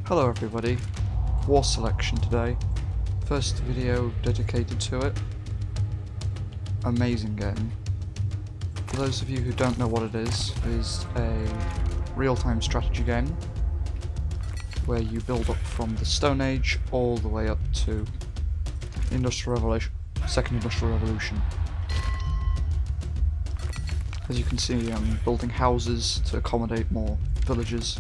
Hello everybody, War Selection today. First video dedicated to it. Amazing game. For those of you who don't know what it is a real-time strategy game where you build up from the Stone Age all the way up to Industrial Revolution, Second Industrial Revolution. As you can see, I'm building houses to accommodate more villagers.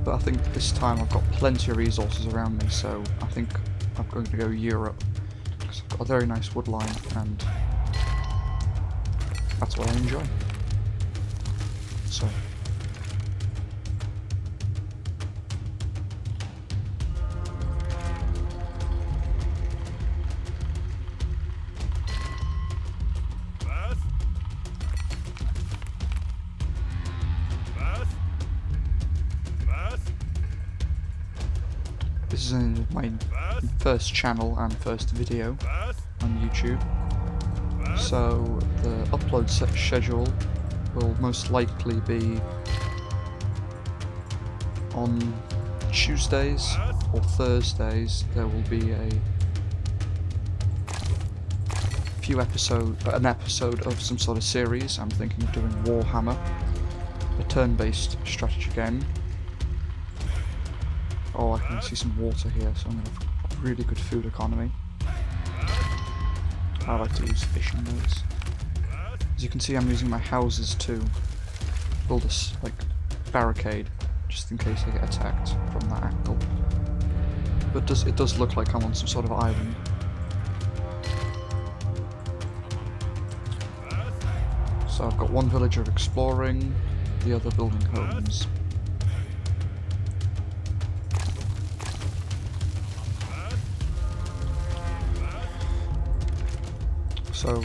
But I think this time I've got plenty of resources around me, so I think I'm going to go Europe, because I've got a very nice wood line, and that's what I enjoy. So, this is my first channel and first video on YouTube, so the upload schedule will most likely be on Tuesdays or Thursdays. There will be an episode of some sort of series. I'm thinking of doing Warhammer, a turn-based strategy game. Oh, I can see some water here, so I'm going to have a really good food economy. I like to use fishing boats. As you can see, I'm using my houses to build this barricade, just in case I get attacked from that angle. But it does look like I'm on some sort of island. So I've got one villager exploring, the other building homes. So,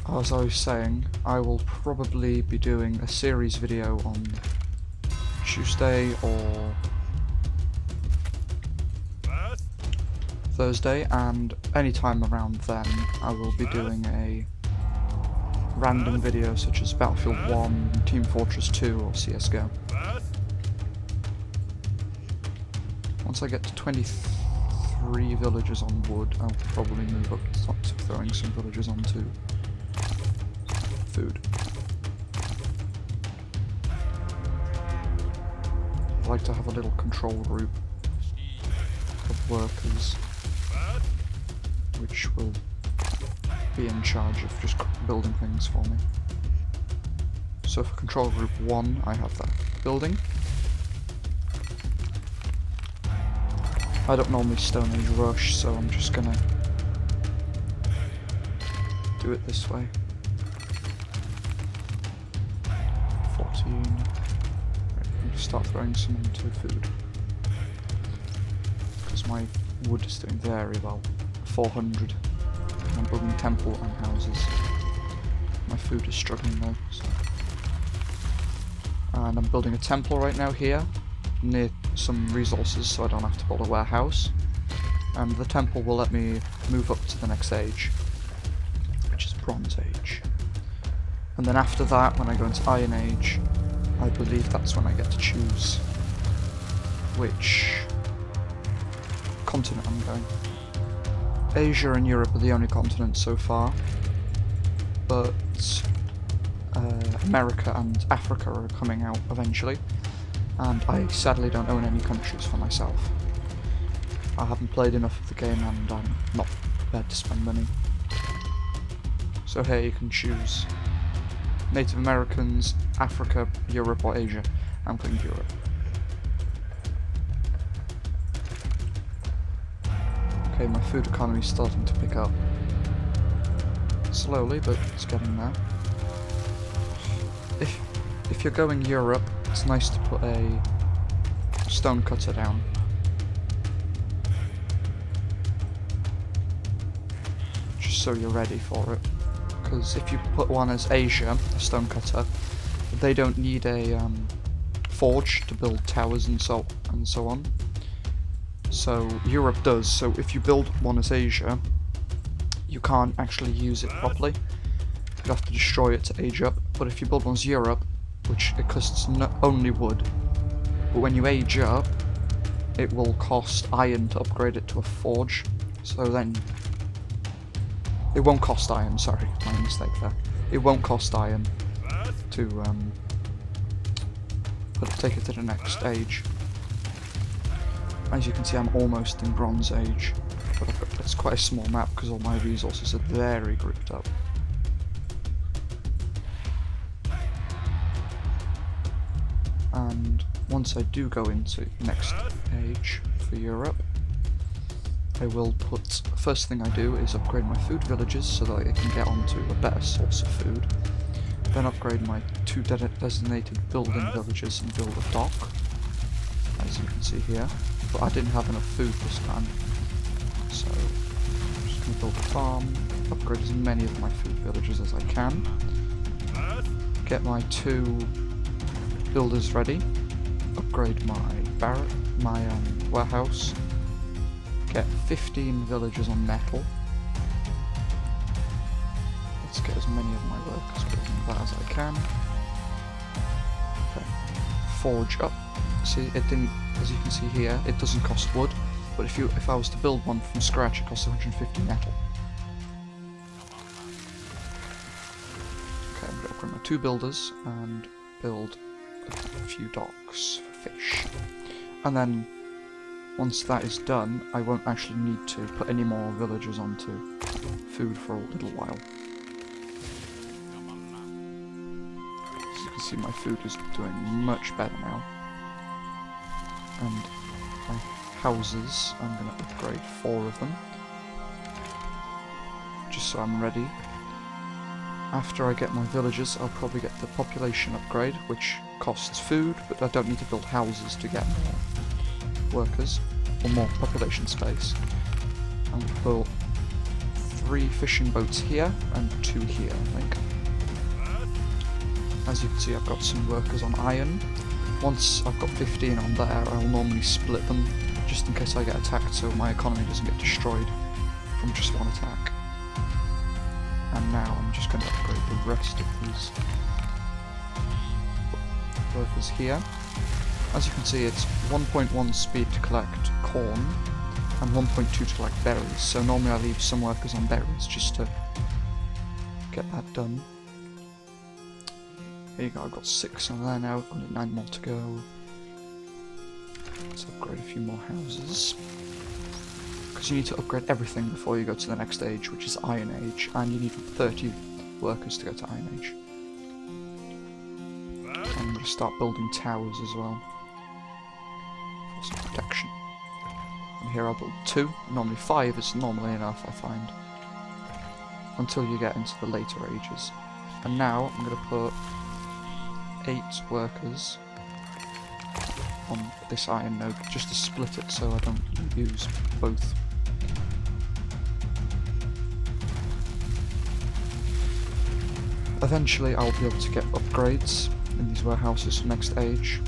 as I was saying, I will probably be doing a series video on Tuesday or Thursday, and anytime around then I will be doing a random video such as Battlefield 1, Team Fortress 2 or CSGO. Once I get to 23 villagers on wood, I'll probably move up to throwing some villagers onto food. I like to have a little control group of workers which will be in charge of just building things for me. So for control group 1 I have that building. I don't normally Stone Age rush, so I'm just gonna do it this way. 14. Right, start throwing some into food. Because my wood is doing very well. 400. I'm building a temple and houses. My food is struggling though. So. And I'm building a temple right now here, near some resources, so I don't have to build a warehouse. And the temple will let me move up to the next age, which is Bronze Age. And then after that, when I go into Iron Age, I believe that's when I get to choose which continent I'm going. Asia and Europe are the only continents so far, but America and Africa are coming out eventually, and I sadly don't own any countries for myself. I haven't played enough of the game and I'm not prepared to spend money. So here you can choose Native Americans, Africa, Europe or Asia. I'm clicking Europe. Okay, my food economy is starting to pick up. Slowly, but it's getting there. If you're going Europe, it's nice to put a stone cutter down. Just so you're ready for it. Because if you put one as Asia, a stone cutter, they don't need a forge to build towers and so on. So Europe does, so if you build one as Asia, you can't actually use it properly. You'd have to destroy it to age up, but if you build one as Europe, which it costs only wood. But when you age up, it will cost iron to upgrade it to a forge. So then... It won't cost iron, sorry, my mistake there. It won't cost iron to take it to the next age. As you can see, I'm almost in Bronze Age, but it's quite a small map because all my resources are very grouped up. And once I do go into next age for Europe, I will put, first thing I do is upgrade my food villages so that I can get onto a better source of food. Then upgrade my 2 designated building villages and build a dock, as you can see here. But I didn't have enough food this time, so I'm just going to build a farm, upgrade as many of my food villages as I can, get my 2 builders ready, upgrade my warehouse, get 15 villagers on metal. Let's get as many of my workers building that as I can. Okay. Forge up. See, it didn't, as you can see here, it doesn't cost wood, but if I was to build one from scratch, it costs 150 metal. Okay, I'm going to upgrade my 2 builders and build a few docks for fish. And then, once that is done, I won't actually need to put any more villagers onto food for a little while. As you can see, my food is doing much better now. And my houses, I'm going to upgrade 4 of them, just so I'm ready. After I get my villagers, I'll probably get the population upgrade, which costs food, but I don't need to build houses to get more workers, or more population space. I'm going to build 3 fishing boats here, and 2 here, I think. As you can see, I've got some workers on iron. Once I've got 15 on there, I'll normally split them, just in case I get attacked, so my economy doesn't get destroyed from just one attack. And now I'm just going to upgrade the rest of these workers here. As you can see, it's 1.1 speed to collect corn, and 1.2 to collect berries, so normally I leave some workers on berries just to get that done. Here you go, I've got 6 on there now, only 9 more to go. Let's upgrade a few more houses. Because you need to upgrade everything before you go to the next age, which is Iron Age, and you need 30 workers to go to Iron Age. And I'm going to start building towers as well, for some protection. And here I'll build 2, normally 5 is normally enough, I find, until you get into the later ages. And now I'm going to put 8 workers on this iron node, just to split it so I don't use both. Eventually I'll be able to get upgrades in these warehouses for next age.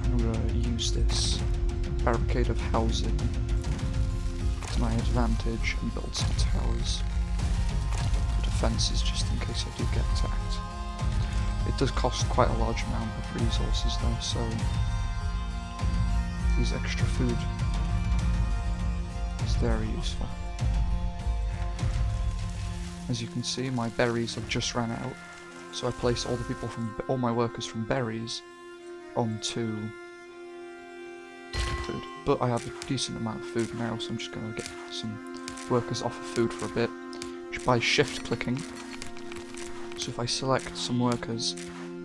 I'm going to use this barricade of housing to my advantage and build some towers. Defences just in case I do get attacked. It does cost quite a large amount of resources though, so these extra food is very useful. As you can see, my berries have just ran out, so I place all my workers from berries onto food. But I have a decent amount of food now, so I'm just going to get some workers off of food for a bit, by shift clicking. So if I select some workers,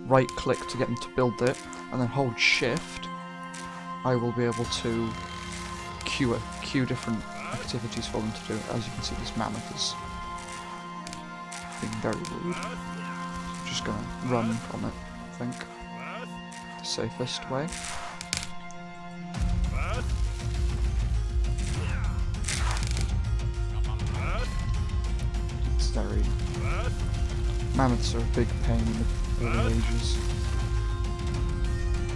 right click to get them to build it, and then hold shift, I will be able to queue different activities for them to do. As you can see, this mammoth is being very rude. So I'm just going to run from it, I think. The safest way. Very... Mammoths are a big pain in the early ages.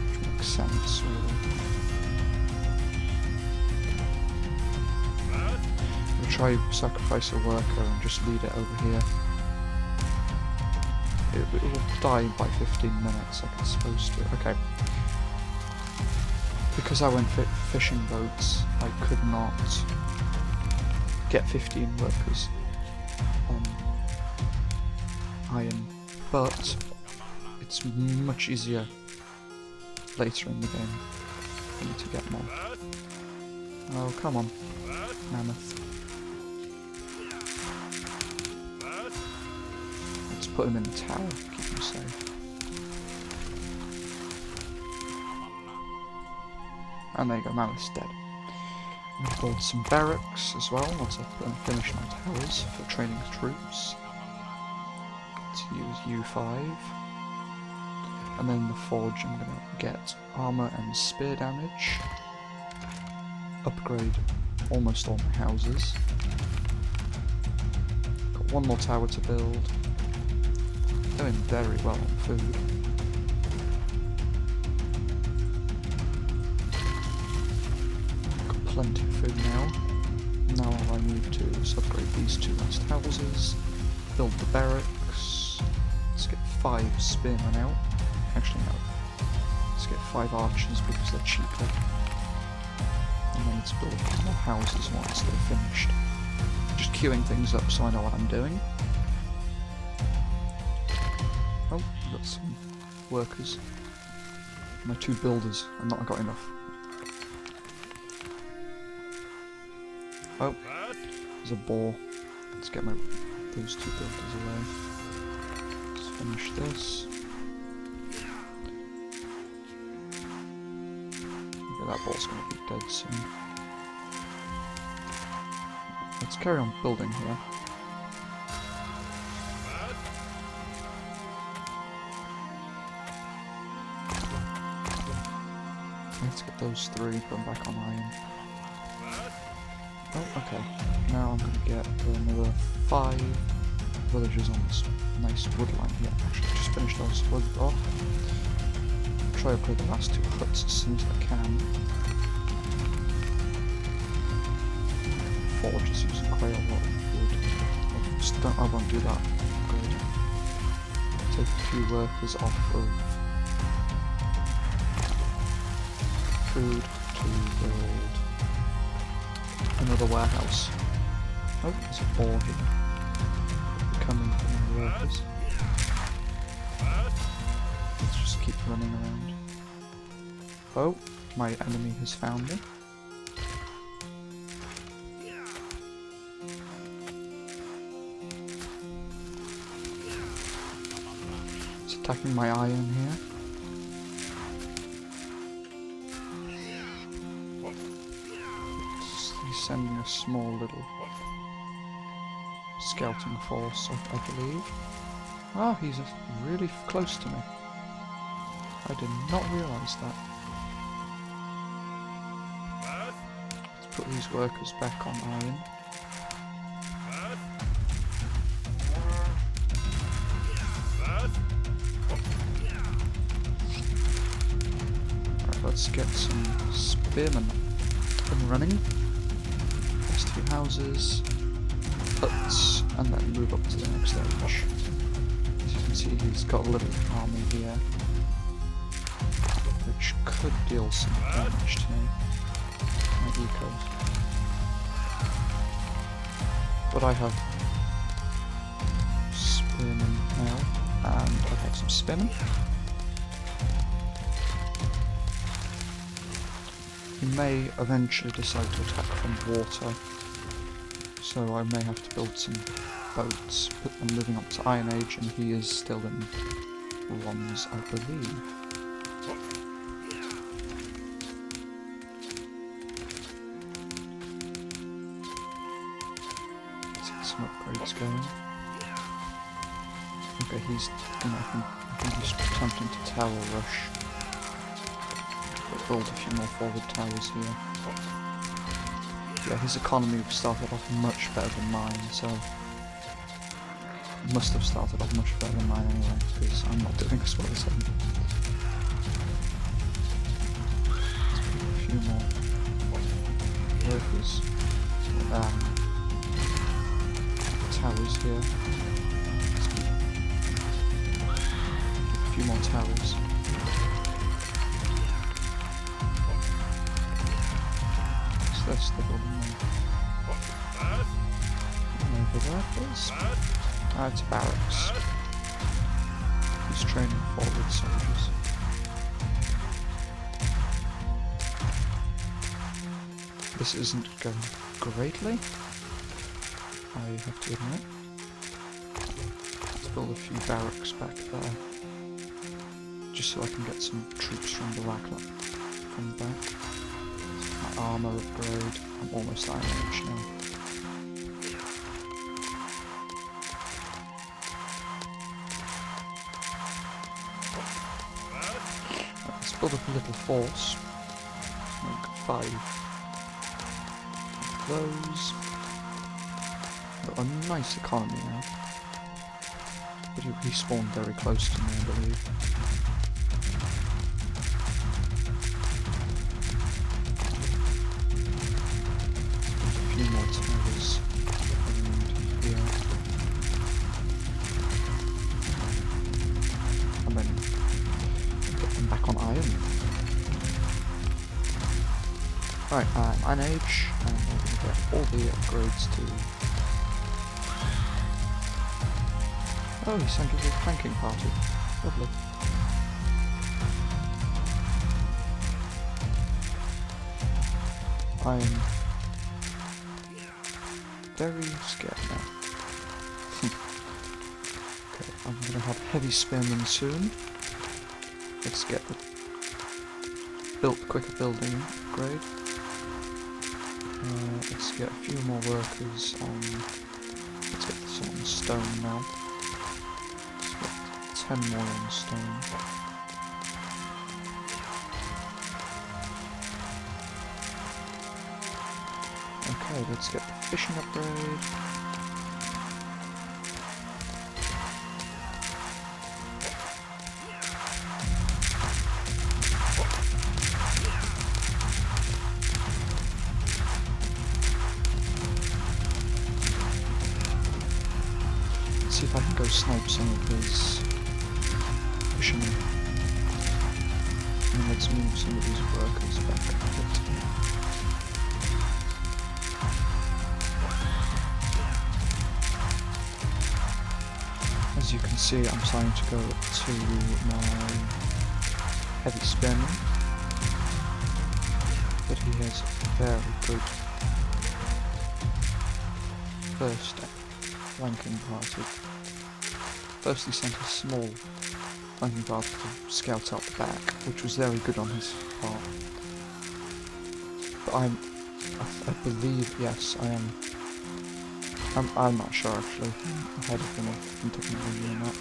Which makes sense, really. We'll try sacrifice a worker and just lead it over here. it will die by 15 minutes like it's supposed to. Okay. Because I went fishing boats, I could not get 15 workers on iron, but it's much easier later in the game for me to get more. Oh, come on, mammoth. Let's put him in the tower, keep him safe. And there you go, mammoth's dead. I'm going to build some barracks as well once I've finished my towers for training troops. Let's use U5. And then in the forge I'm going to get armor and spear damage. Upgrade almost all my houses. Got one more tower to build. Doing very well on food. Got plenty of food now. Now all I need to do is upgrade these two last houses, build the barracks. Let's get 5 spearmen out. Actually no. Let's get 5 archers because they're cheaper. And then let's build a few more houses once they're finished. Just queuing things up so I know what I'm doing. Oh, got some workers. My 2 builders, I've not got enough. Oh, there's a boar. Let's get those 2 builders away. Let's finish this. Okay, that boar's going to be dead soon. Let's carry on building here. Let's get those 3, put them back on iron. Oh, okay. Now I'm going to get another 5 villagers on this nice woodline here. Actually, just finish those wood off. Try to upgrade the last 2 huts as soon as I can. Forge is using quite a lot of wood. I won't do that. Good. Take a few workers off of food to build another warehouse. Oh, there's a boar here. Coming from the workers. Let's just keep running around. Oh, my enemy has found me. It's attacking my iron here. He's sending a small little scouting force, I believe. Ah, he's really close to me. I did not realise that. Let's put these workers back on iron. Right, let's get some spearmen up and running. First 2 houses, huts, and then move up to the next stage. As you can see, he's got a little army here, which could deal some damage to me. My ecos. But I have spearmen now, and I have some spearmen. He may eventually decide to attack from water, so I may have to build some boats, but I'm moving up to Iron Age and he is still in bronze, I believe. Let's get some upgrades going. Okay, he's, I think he's attempting to tower rush. But build a few more forward towers here. Yeah, his economy started off much better than mine, so must have started off much better than mine anyway, because I'm not doing as well as him. Let's put a few more workers, towers here. few more towers. What's this? The building there. And over there, please. It's barracks. He's training forward soldiers. This isn't going greatly, I have to admit. Let's build a few barracks back there, just so I can get some troops from the back. My armor upgrade. I'm almost Iron Age now. Let's build up a little force. Make 5 of those. Got a nice economy now. But he respawned very close to me, I believe. A few more towers around here. And then get them back on iron. Right, Iron Age, and we're going to get all the upgrades to... Oh, he sent us a flanking party. Lovely. I am very scared now. Okay, I'm going to have heavy spearmen soon. Let's get the quicker building upgrade. Let's get a few more workers on. Let's get this on stone now. Let's get 10 more on stone. Okay, let's get the fishing upgrade. See if I can go snipe some of his fishermen. And let's move some of these workers back a bit. As you can see, I'm starting to go to my heavy spearman, but he has a very good first flanking party. First he sent a small flanking party to scout out the back, which was very good on his part. But I believe, yes, I am. I'm not sure actually. I'm ahead of him in technology and that.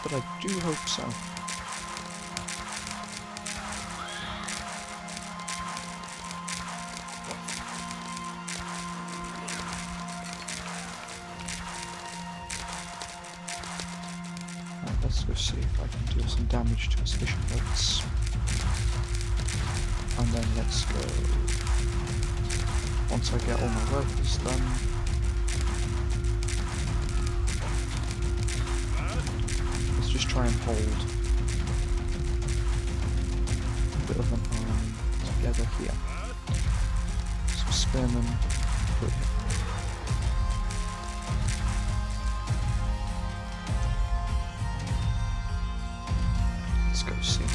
But I do hope so. Let's go see if I can deal some damage to his fishing boats. And then let's go, once I get all my workers done, let's just try and hold a bit of an army together here. Some spearmen put here. Let's go see.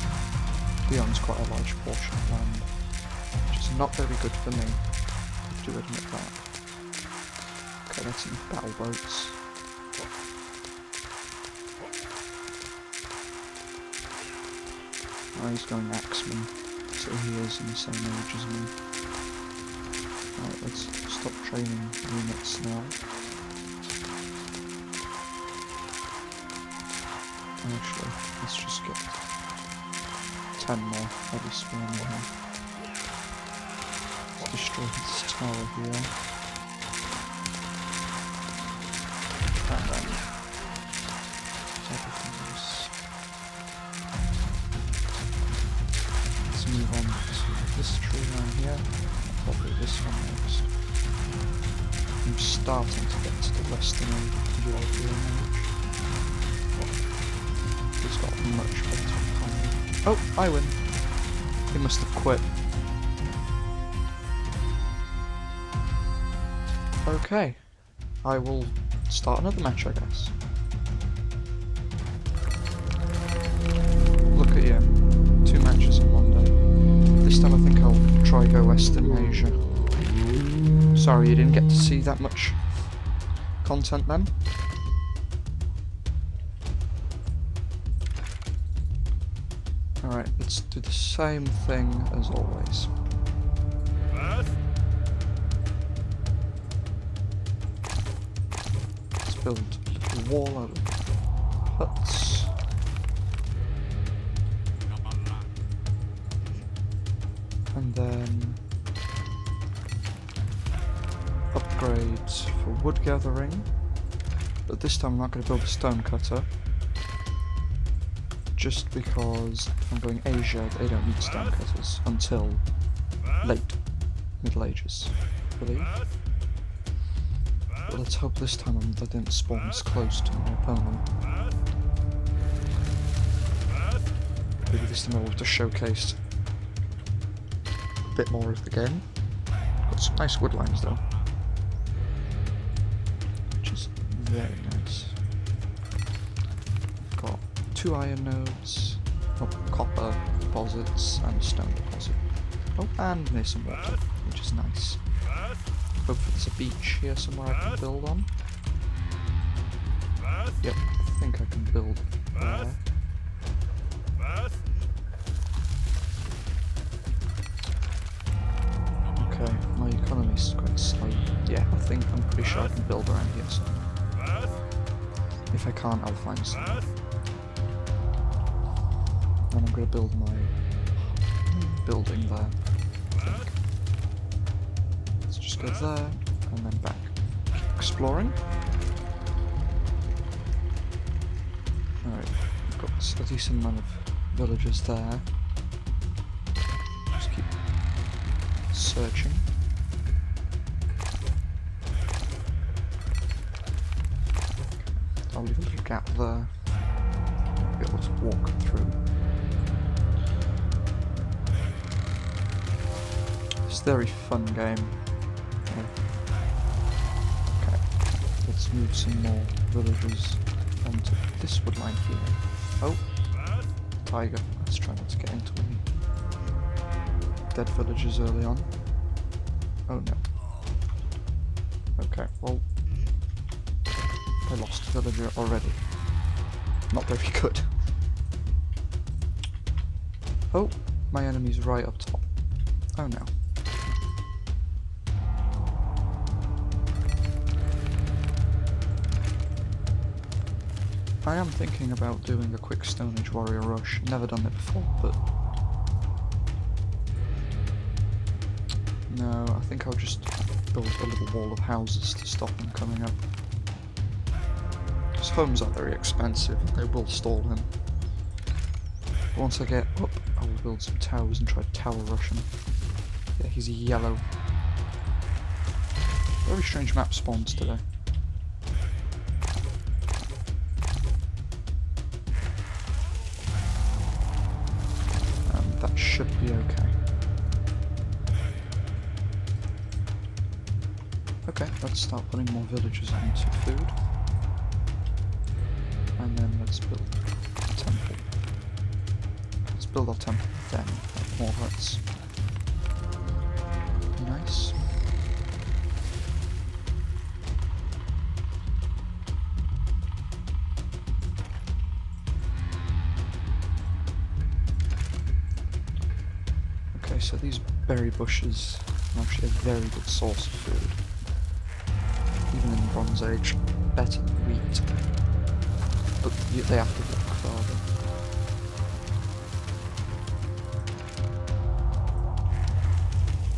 He owns quite a large portion of land, which is not very good for me, I do admit that. Okay, that's enough battle boats. Oh, he's going Axeman, so he is in the same age as me. Alright, let's stop training units now. Actually, let's just get 10 more heavy spearmen here. Let's destroy this tower here. And then everything else. Let's move on to this tree line here. Probably this one next. I'm starting to get to the western livelier now. He's got much better economy. Oh, I win. He must have quit. Okay. I will start another match, I guess. Look at you. 2 matches in one day. This time I think I'll try go Western Asia. Sorry you didn't get to see that much content then. Alright, let's do the same thing as always. Let's build a little wall out of huts. And then upgrades for wood gathering. But this time I'm not going to build a stone cutter. Just because if I'm going Asia, they don't need stone cutters until late Middle Ages, I believe. But let's hope this time they didn't spawn as close to my opponent. Maybe this time I'll have to showcase a bit more of the game. Got some nice wood lines though, which is very nice. Got 2 iron nodes, copper deposits, and a stone deposit. Oh, and near some water, which is nice. Hopefully there's a beach here somewhere I can build on. Yep, I think I can build there. Okay, my economy's quite slow. Yeah, I'm pretty sure I can build around here somewhere. If I can't, I'll find some. And I'm going to build my building there, I think. Let's just go there, and then back. Keep exploring. Alright, we've got a decent amount of villages there. Just keep searching. I'll leave a little gap there. Be able to walk through. It's a very fun game. Okay, let's move some more villagers onto this wood line here. Oh, tiger. Let's try not to get into any dead villagers early on. Oh no. Okay, well, I lost a villager already. Not very good. Oh, my enemy's right up top. Oh no. I am thinking about doing a quick Stone Age warrior rush. Never done it before, but no, I think I'll just build a little wall of houses to stop him coming up. Because homes are very expensive, they will stall him. But once I get up, I will build some towers and try to tower rush him. Yeah, he's yellow. Very strange map spawns today. That should be okay. Okay, let's start putting more villagers into food. And then let's build a temple. Let's build our temple then, like more huts. Nice. Okay, so these berry bushes are actually a very good source of food. Even in the Bronze Age, better than wheat. But they have to walk farther.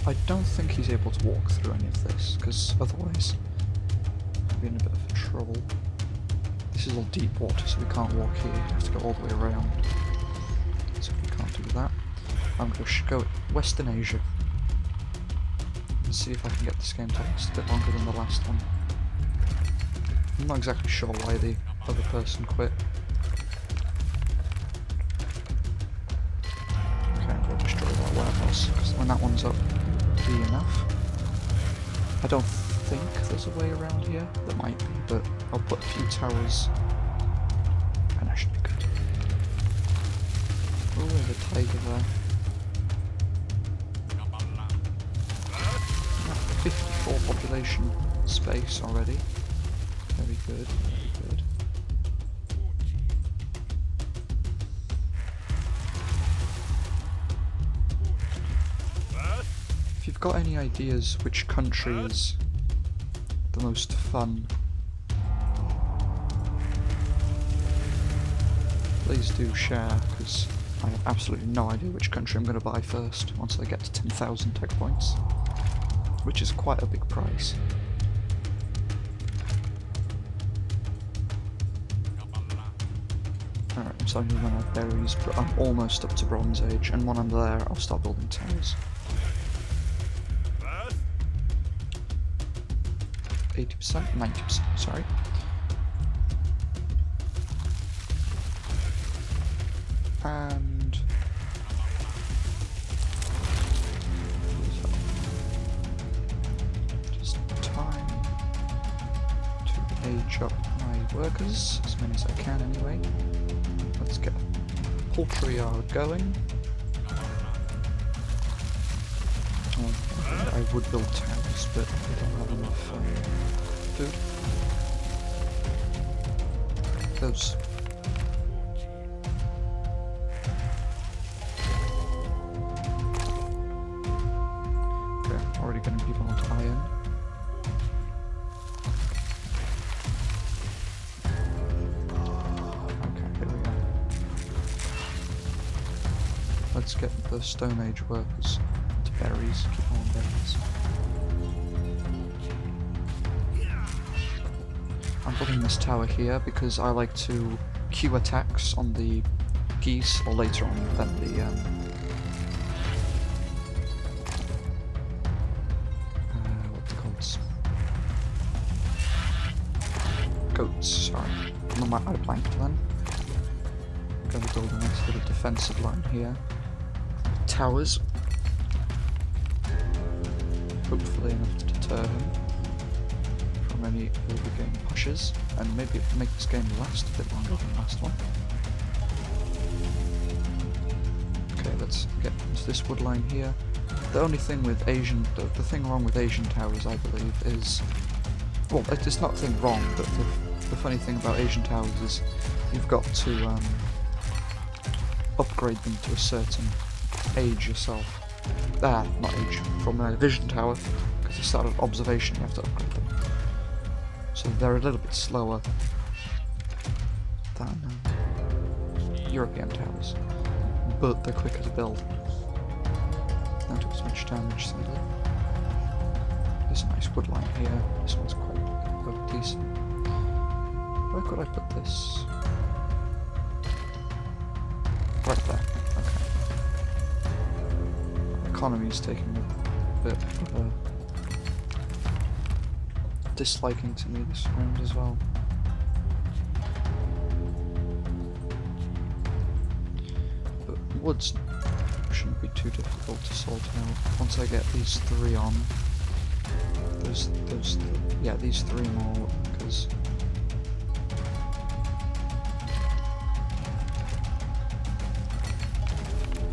I don't think he's able to walk through any of this, because otherwise we'd be in a bit of trouble. This is all deep water, so we can't walk here, you have to go all the way around. So we can't do that. I'm going to go Western Asia and see if I can get this game to last a bit longer than the last one. I'm not exactly sure why the other person quit. Okay, we'll destroy that warehouse, because when that one's up, it'll be enough. I don't think there's a way around here. There might be, but I'll put a few towers, and that should be good. Oh, there's a tiger there. 54 population space already. Very good, very good. If you've got any ideas which country is the most fun, please do share, because I have absolutely no idea which country I'm going to buy first once I get to 10,000 tech points, which is quite a big price. Alright, I'm starting to run out of berries, but I'm almost up to Bronze Age, and when I'm there, I'll start building towers. 80%? 90%, sorry. And... just time to age up my workers, as many as I can anyway. Let's get a poultry yard going. I would build towers, but I don't have enough food. Those. Okay, already getting people onto iron. Okay, here we go. Let's get the Stone Age workers into berries, keep on berries. I'm building this tower here because I like to queue attacks on the geese, or later on than the what's it called? Goats, sorry. I blanked then. I'm going to build a nice little defensive line here. Towers. Hopefully enough to deter him from any early game pushes, and maybe make this game last a bit longer than the last one. Okay, let's get into this wood line here. The only thing with the thing wrong with Asian towers, I believe, is, well, it's not a thing wrong, but the funny thing about Asian towers is you've got to upgrade them to a certain age yourself. Not age, from a vision tower, because you start at observation, you have to upgrade them. So they're a little bit slower than European towers, but they're quicker to build. Don't do as much damage, sadly. There's a nice wood line here. This one's quite decent. Where could I put this? Right there. Okay. Economy is taking a bit of a disliking to me this round as well. But woods shouldn't be too difficult to sort out. Once I get these three on, these three more, because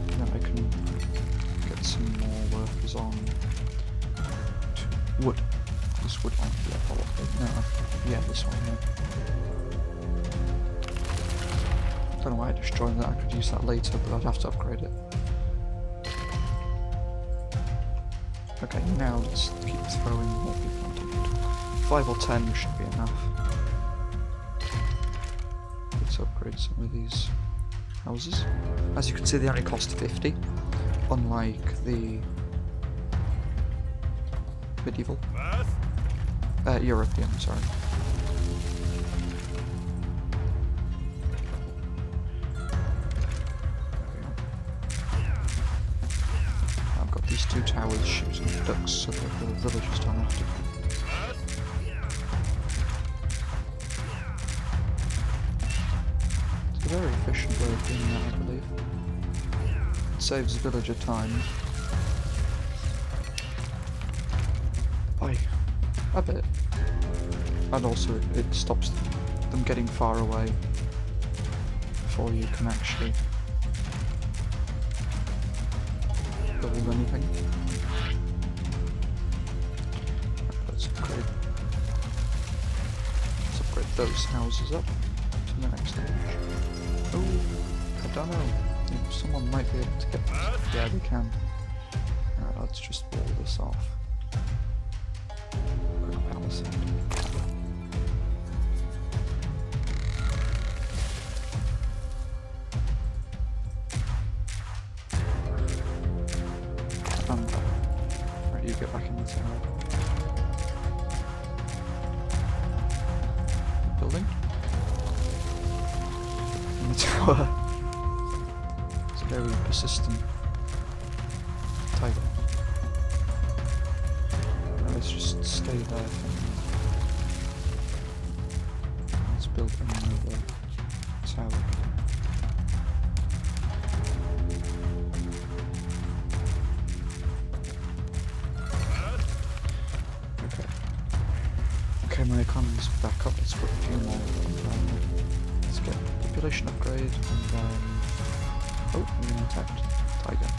then I can get some more workers on to wood. This wood line here, probably. No, yeah, this one here. Don't know why I destroyed that. I could use that later, but I'd have to upgrade it. Okay, now let's keep throwing more people onto wood. 5 or 10 should be enough. Let's upgrade some of these houses. As you can see, they only cost 50, unlike the medieval. European, sorry. I've got these two towers shooting ducks so that the villagers don't have to. a very efficient way of doing that, I believe. It saves the villager time. By a bit. And also it stops them getting far away before you can actually build anything. Let's upgrade those houses up to the next stage. Oh, I don't know. Someone might be able to get this. Yeah, they can. Alright, let's just wall this off. Quick palisade. And right, you get back in the tower. Building. In the tower. It's a very persistent tiger. Let's just stay there for now. Let's build another tower. Okay, my economy's back up. Let's put a few more. Let's get population upgrade and then. Oh, we're being attacked. Tiger.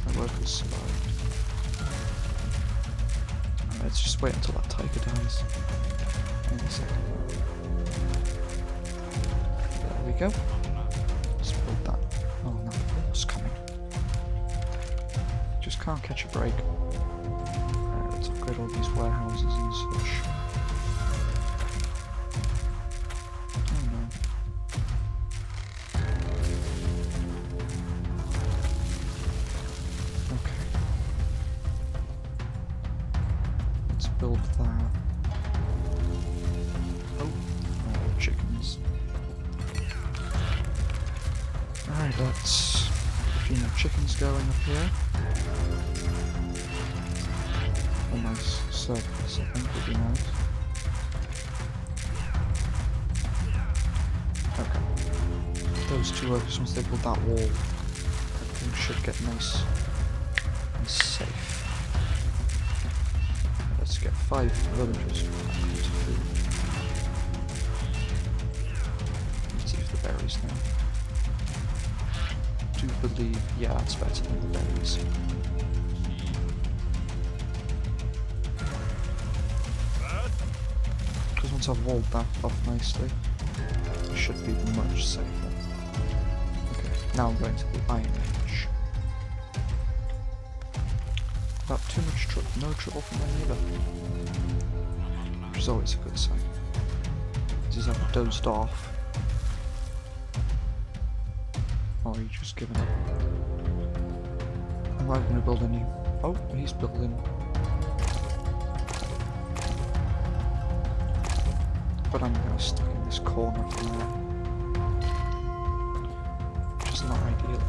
My workers survived. Right, let's just wait until that tiger dies. In a second. There we go. Let's build that. Oh no, what's coming? Just can't catch a break. Right, let's upgrade all these warehouses and such. Oh no. Okay. Let's build that. Oh, chickens. Alright, let's get a few more chickens going up here. A nice surface, I think, would be nice. Okay. Those two workers, once they build that wall, everything should get nice and safe. Let's get 5 villagers to food. Let's see if the berries now. I do believe, yeah, that's better than the berries. Because once I've walled that off nicely, it should be much safer. Okay, now I'm going to the Iron Age. Without too much no trouble from my neighbour. Which is always a good sign. He's either dozed off, or he's just given up. Am I going to build any? Oh, he's building. But I'm kind of stuck in this corner from there, which is not ideal.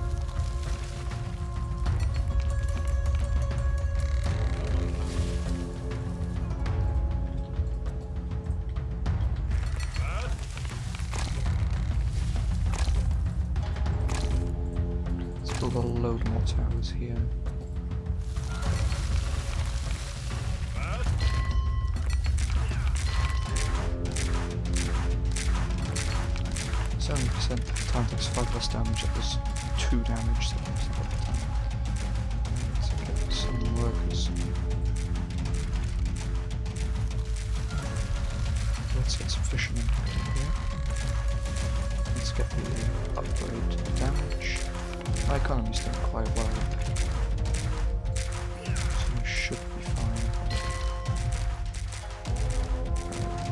Let's build a load more towers here. Time takes 5 less damage, it was 2 damage, so it's not the time. Let's get some workers. Let's get some fishermen here. Let's get the upgrade to the damage. My economy's doing quite well, so I should be fine.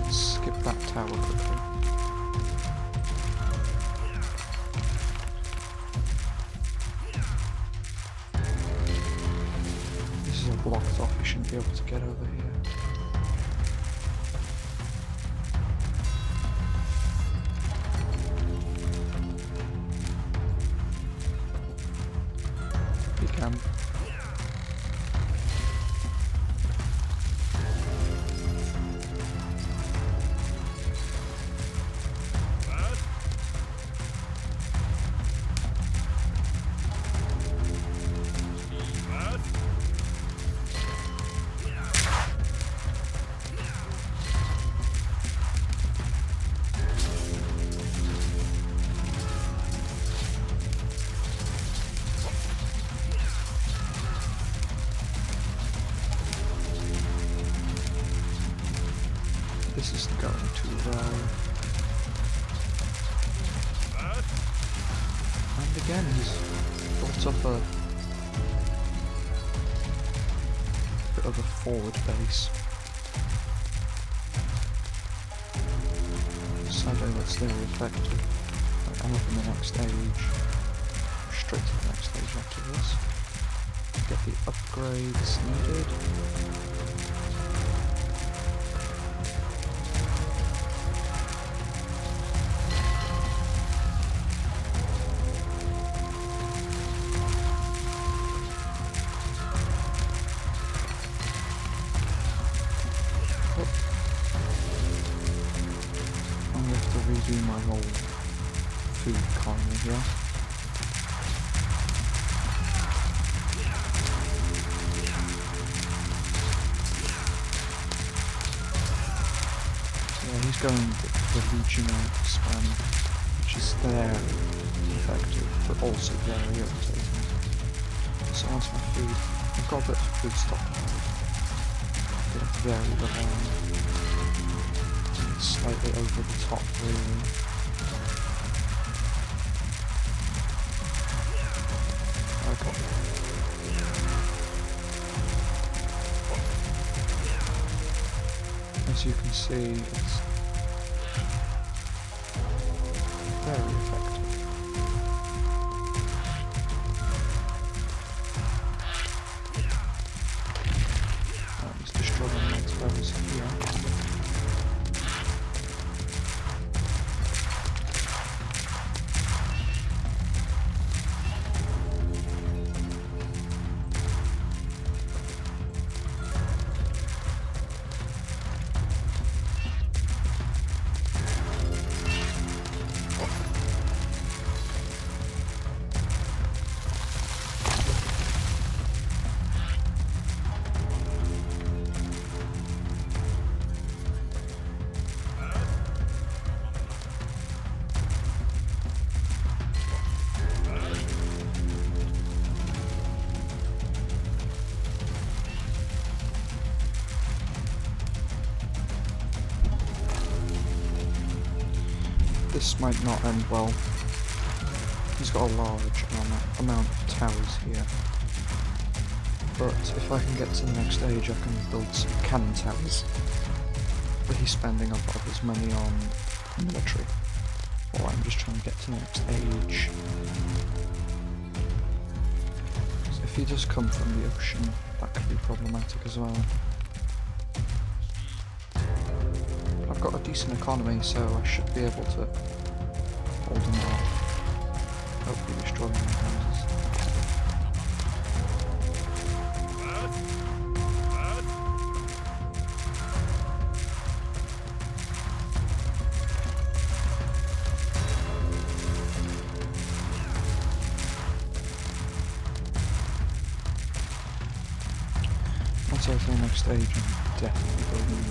Let's skip that tower quickly. Blocked off, we shouldn't be able to get over here. We can. This isn't going too well. And again, he's built up a bit of a forward base. Sadly, that's very effective. I'm up in the next stage. Straight to the next stage after this. Get the upgrades needed. Do my whole food economy here. Yeah, he's going the Legionnaire spam, which is very effective, but also very irritating. So onto my food. I've got a bit of food stockpiled. Get very reliant. Slightly over the top, really. Okay. As you can see, it's very effective. He's destroying my exposures here. This might not end well. He's got a large amount of towers here. But if I can get to the next stage, I can build some cannon towers. But he's spending a lot of his money on military. While I'm just trying to get to the next stage. So if he does come from the ocean, that could be problematic as well. I've got a decent economy, so I should be able to hold them off. Hopefully destroy my houses. Once I finish the next stage, I'm definitely building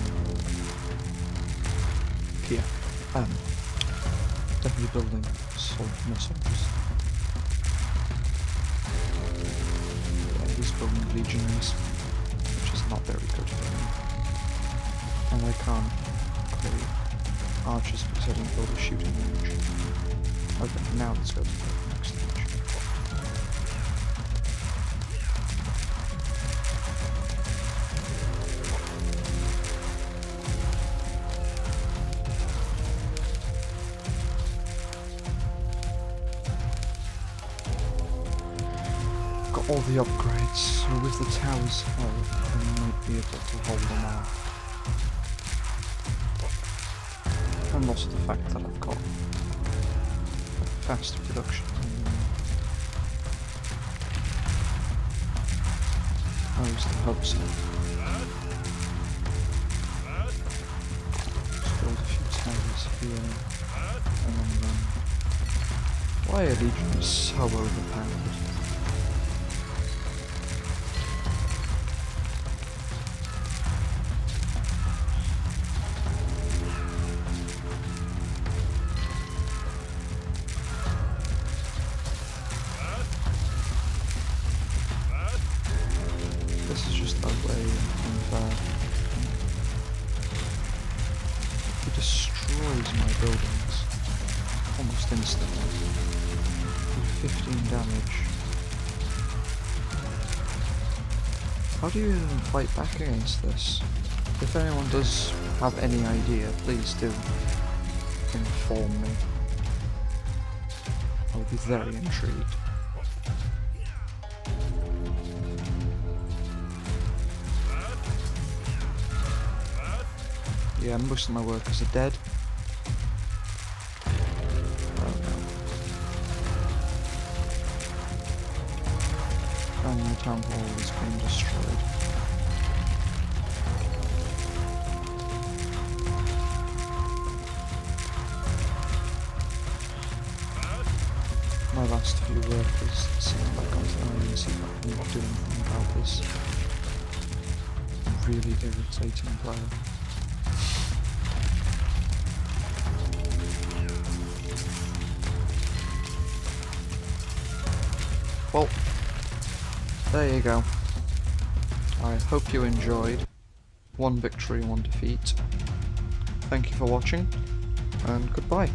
here. Definitely building more soldiers. Yeah, he's building legionaries, which is not very good for me. And I can't play archers because I didn't build a shooting range. Okay, now let's go to the next stage. All the upgrades, so with the tower's help, I might be able to hold them off. And also the fact that I've got fast production. I used to hope so. Just build a few towers here, and then run. Why are Legion so overpowered? This is just ugly and unfair. He destroys my buildings almost instantly. With 15 damage. How do you even fight back against this? If anyone does have any idea, please do inform me. I would be very intrigued. Yeah, most of my workers are dead. Oh no. And the town hall is being destroyed. My last few workers sitting back onto the island and see if I can do anything about this really irritating player. Well, there you go. I hope you enjoyed. 1 victory, 1 defeat. Thank you for watching, and goodbye.